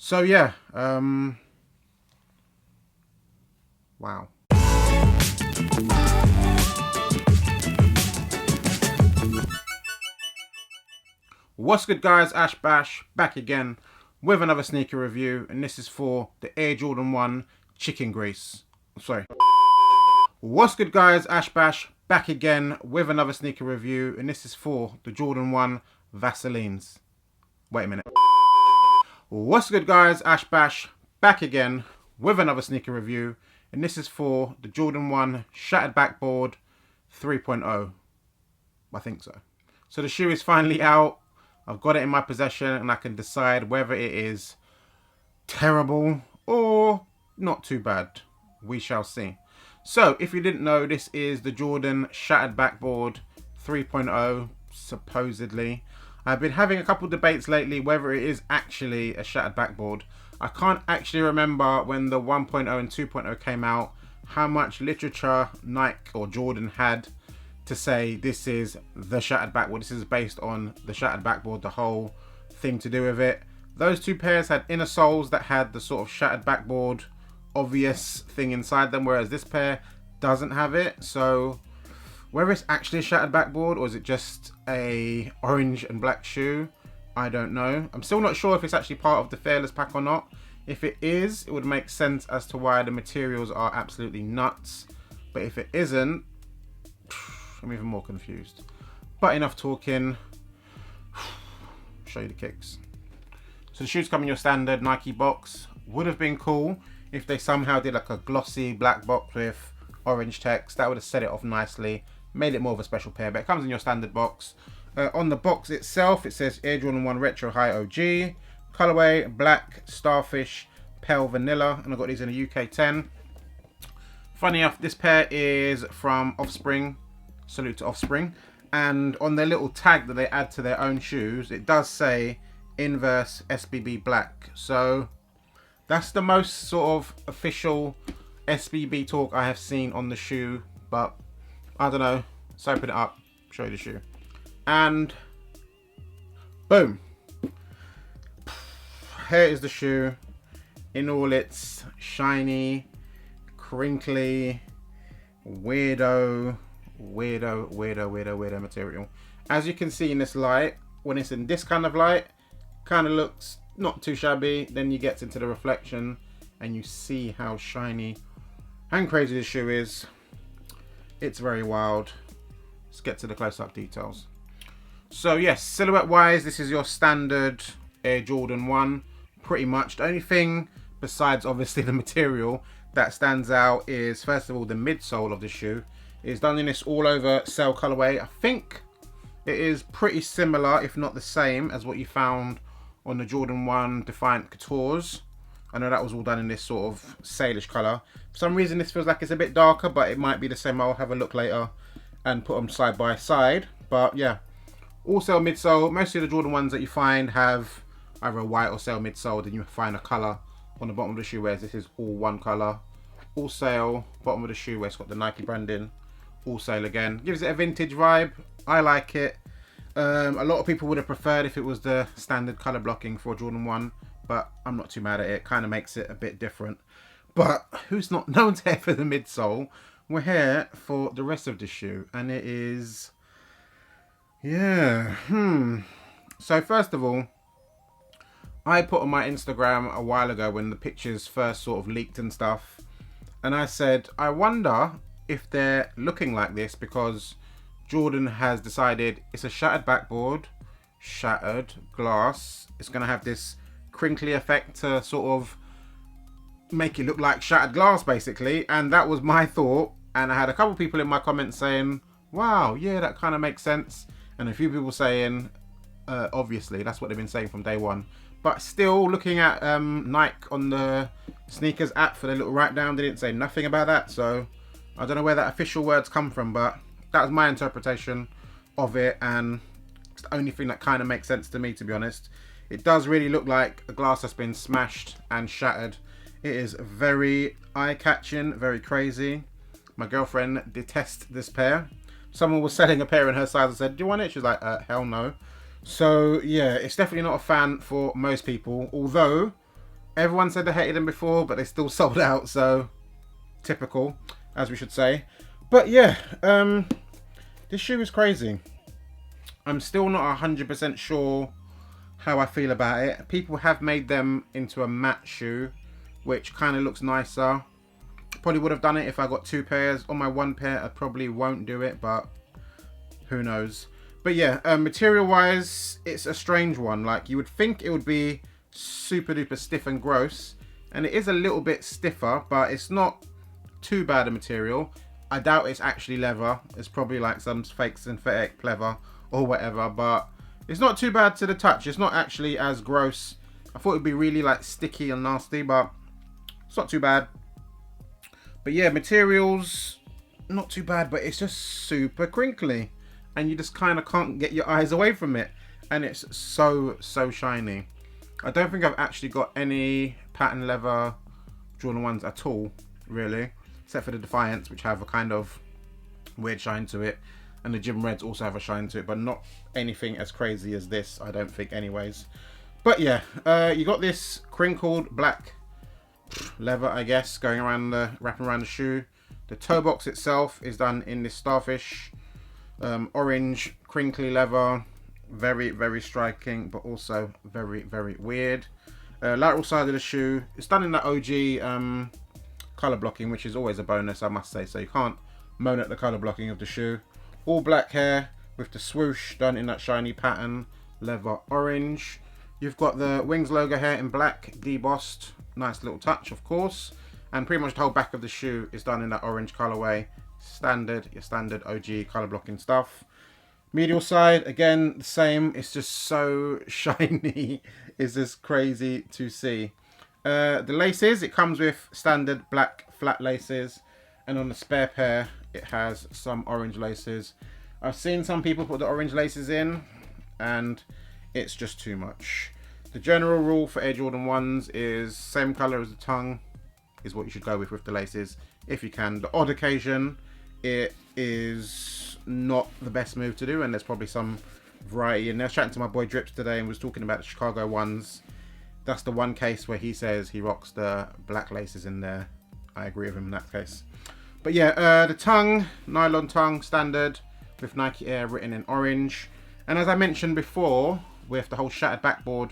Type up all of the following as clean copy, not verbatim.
So yeah, wow. What's good, guys? Ash Bash back again with another sneaker review, and this is for the Air Jordan 1 chicken grease. Sorry. What's good, guys? Ash Bash back again with another sneaker review, and this is for the Jordan 1 Vaselines. Wait a minute. What's good, guys? Ash Bash back again with another sneaker review, and this is for the Jordan 1 Shattered Backboard 3.0. I think so. So the shoe is finally out. I've got it in my possession and I can decide whether it is terrible or not too bad. We shall see. So if you didn't know, this is the Jordan Shattered Backboard 3.0, supposedly. I've been having a couple debates lately whether it is actually a shattered backboard. I can't actually remember when the 1.0 and 2.0 came out how much literature Nike or Jordan had to say this is the shattered backboard. This is based on the shattered backboard, the whole thing to do with it. Those two pairs had inner soles that had the sort of shattered backboard obvious thing inside them, whereas this pair doesn't have it. So whether it's actually a shattered backboard or is it just a orange and black shoe, I don't know. I'm still not sure if it's actually part of the Fearless pack or not. If it is, it would make sense as to why the materials are absolutely nuts. But if it isn't, I'm even more confused. But enough talking. Show you the kicks. So the shoes come in your standard Nike box. Would have been cool if they somehow did like a glossy black box with orange text. That would have set it off nicely, made it more of a special pair. But it comes in your standard box. On the box itself, it says Air Jordan 1 Retro High OG. Colorway, black, starfish, pale vanilla. And I've got these in a UK 10. Funny enough, this pair is from Offspring. Salute to Offspring. And on their little tag that they add to their own shoes, it does say Inverse SBB Black. So that's the most sort of official SBB talk I have seen on the shoe. But I don't know. Let's open it up, show you the shoe. And boom. Here is the shoe in all its shiny, crinkly, weirdo material. As you can see in this light, when it's in this kind of light, kind of looks not too shabby. Then you get into the reflection and you see how shiny and crazy this shoe is. It's very wild. Let's get to the close-up details. So yes, silhouette wise, this is your standard Air Jordan 1 pretty much. The only thing besides obviously the material that stands out is, first of all, the midsole of the shoe. It's done in this all over cell colorway. I think it is pretty similar, if not the same, as what you found on the Jordan 1 Defiant Couture. I know that was all done in this sort of salish color. For some reason this feels like it's a bit darker, but it might be the same. I'll have a look later and put them side by side. But yeah, all cell midsole. Most of the Jordan 1s that you find have either a white or cell midsole, then you find a color on the bottom of the shoe, whereas this is all one color. All sale, bottom of the shoe where it's got the Nike branding. All sale again. Gives it a vintage vibe. I like it. A lot of people would have preferred if it was the standard color blocking for Jordan 1, but I'm not too mad at it. Kind of makes it a bit different. But who's not known to here for the midsole? We're here for the rest of the shoe, and it is, yeah. So first of all, I put on my Instagram a while ago when the pictures first sort of leaked and stuff, and I said, I wonder if they're looking like this because Jordan has decided it's a shattered backboard, shattered glass. It's going to have this crinkly effect to sort of make it look like shattered glass basically. And that was my thought. And I had a couple people in my comments saying, wow, yeah, that kind of makes sense. And a few people saying, obviously, that's what they've been saying from day one. But still, looking at Nike on the sneakers app for their little write down, they didn't say nothing about that. So I don't know where that official words come from, but that was my interpretation of it, and it's the only thing that kind of makes sense to me, to be honest. It does really look like a glass that's been smashed and shattered. It is very eye-catching, very crazy. My girlfriend detests this pair. Someone was selling a pair in her size and said, do you want it? She's like, hell no. So yeah, it's definitely not a fan for most people, although Everyone said they hated them before, but they still sold out, so typical, as we should say. But yeah, this shoe is crazy. I'm still not 100% sure how I feel about it. People have made them into a matte shoe, which kind of looks nicer. Probably would have done it if I got 2 pairs. On my 1 pair, I probably won't do it, but who knows. But yeah, material wise, it's a strange one. Like, you would think it would be super duper stiff and gross, and it is a little bit stiffer, but it's not too bad a material. I doubt it's actually leather. It's probably like some fake synthetic leather or whatever, but it's not too bad to the touch. It's not actually as gross. I thought it'd be really like sticky and nasty, but it's not too bad. But yeah, materials not too bad, but it's just super crinkly, and you just kind of can't get your eyes away from it, and it's so shiny. I don't think I've actually got any pattern leather Jordan 1s at all, really, except for the Defiance, which have a kind of weird shine to it, and the Gym Reds also have a shine to it, but not anything as crazy as this, I don't think, anyways. But yeah, you got this crinkled black leather, I guess, going around wrapping around the shoe. The toe box itself is done in this starfish orange crinkly leather, very striking, but also very weird. Lateral side of the shoe, it's done in that OG color blocking, which is always a bonus, I must say, so you can't moan at the color blocking of the shoe. All black hair with the swoosh done in that shiny pattern leather orange. You've got the Wings logo here in black, debossed, nice little touch, of course, and pretty much the whole back of the shoe is done in that orange colorway. Your standard OG color blocking stuff. Medial side, again, the same. It's just so shiny. It's just crazy to see. The laces, it comes with standard black flat laces, and on the spare pair it has some orange laces. I've seen some people put the orange laces in, and it's just too much. The general rule for Air Jordan 1s is same color as the tongue is what you should go with the laces, if you can. The odd occasion, it is not the best move to do, and there's probably some variety. And I was chatting to my boy Drips today and was talking about the Chicago 1s. That's the one case where he says he rocks the black laces in there. I agree with him in that case. But yeah, the tongue, nylon tongue, standard, with Nike Air written in orange. And as I mentioned before, with the whole Shattered Backboard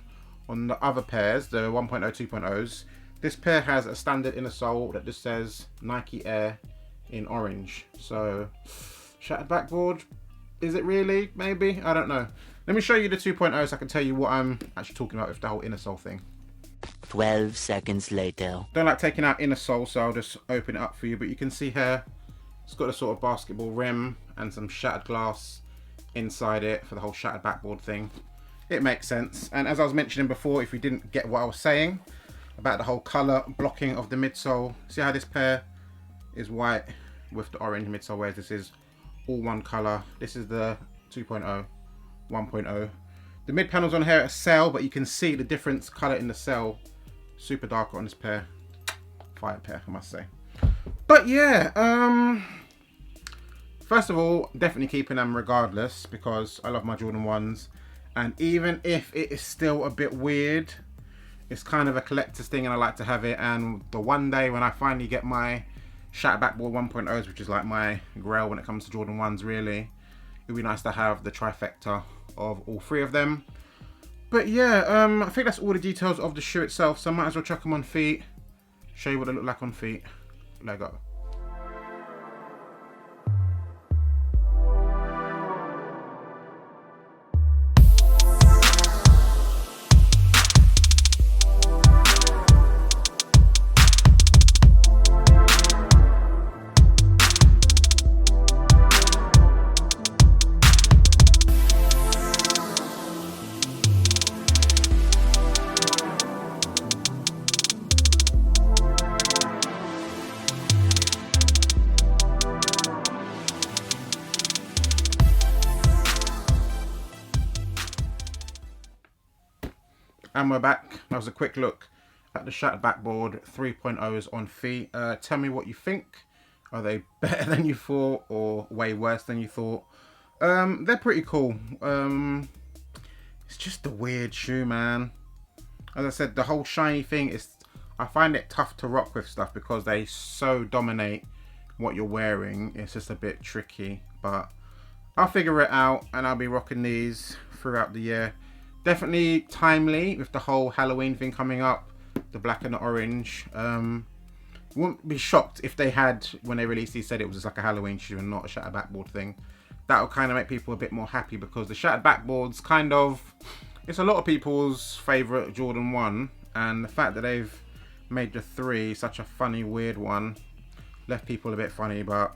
on the other pairs, the 1.0, 2.0s, this pair has a standard inner sole that just says Nike Air in orange. So, Shattered Backboard, is it really? Maybe? I don't know. Let me show you the 2.0 so I can tell you what I'm actually talking about with the whole inner sole thing. 12 seconds later. Don't like taking out inner sole, so I'll just open it up for you. But you can see here, it's got a sort of basketball rim and some shattered glass inside it for the whole Shattered Backboard thing. It makes sense. And as I was mentioning before, if you didn't get what I was saying about the whole color blocking of the midsole, see how this pair is white with the orange midsole, whereas this is all one color. This is the 2.0, 1.0. The mid panels on here are cell, but you can see the difference color in the cell. Super dark on this pair. Fire pair, I must say. But yeah, first of all, definitely keeping them regardless, because I love my Jordan 1s. And even if it is still a bit weird, it's kind of a collector's thing and I like to have it. And the one day when I finally get my Shattered Backboard 1.0s, which is like my grail when it comes to Jordan 1s really, it'd be nice to have the trifecta of all three of them. But yeah, I think that's all the details of the shoe itself, so I might as well chuck them on feet, show you what they look like on feet. Let go. And we're back. That was a quick look at the Shattered Backboard 3.0s on feet. Tell me what you think. Are they better than you thought or way worse than you thought? They're pretty cool. It's just a weird shoe, man. As I said, the whole shiny thing is, I find it tough to rock with stuff because they so dominate what you're wearing. It's just a bit tricky, but I'll figure it out and I'll be rocking these throughout the year. Definitely timely with the whole Halloween thing coming up, the black and the orange. Wouldn't be shocked if they had, when they released these, said it was just like a Halloween shoe and not a Shattered Backboard thing. That would kind of make people a bit more happy, because the Shattered Backboard's kind of, it's a lot of people's favourite Jordan 1, and the fact that they've made the 3 such a funny, weird one left people a bit funny. But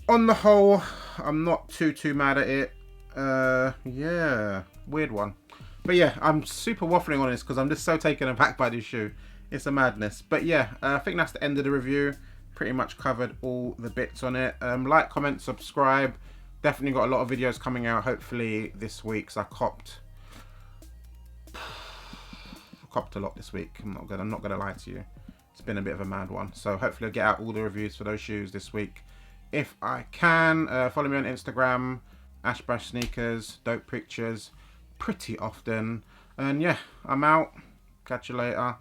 on the whole, I'm not too mad at it. Yeah, weird one. But yeah, I'm super waffling on this because I'm just so taken aback by this shoe. It's a madness. But yeah, I think that's the end of the review. Pretty much covered all the bits on it. Like, comment, subscribe. Definitely got a lot of videos coming out hopefully this week. So I copped a lot this week. I'm not gonna lie to you. It's been a bit of a mad one. So hopefully I'll get out all the reviews for those shoes this week if I can. Follow me on Instagram, Ashbash Sneakers, dope pictures pretty often. And yeah, I'm out. Catch you later.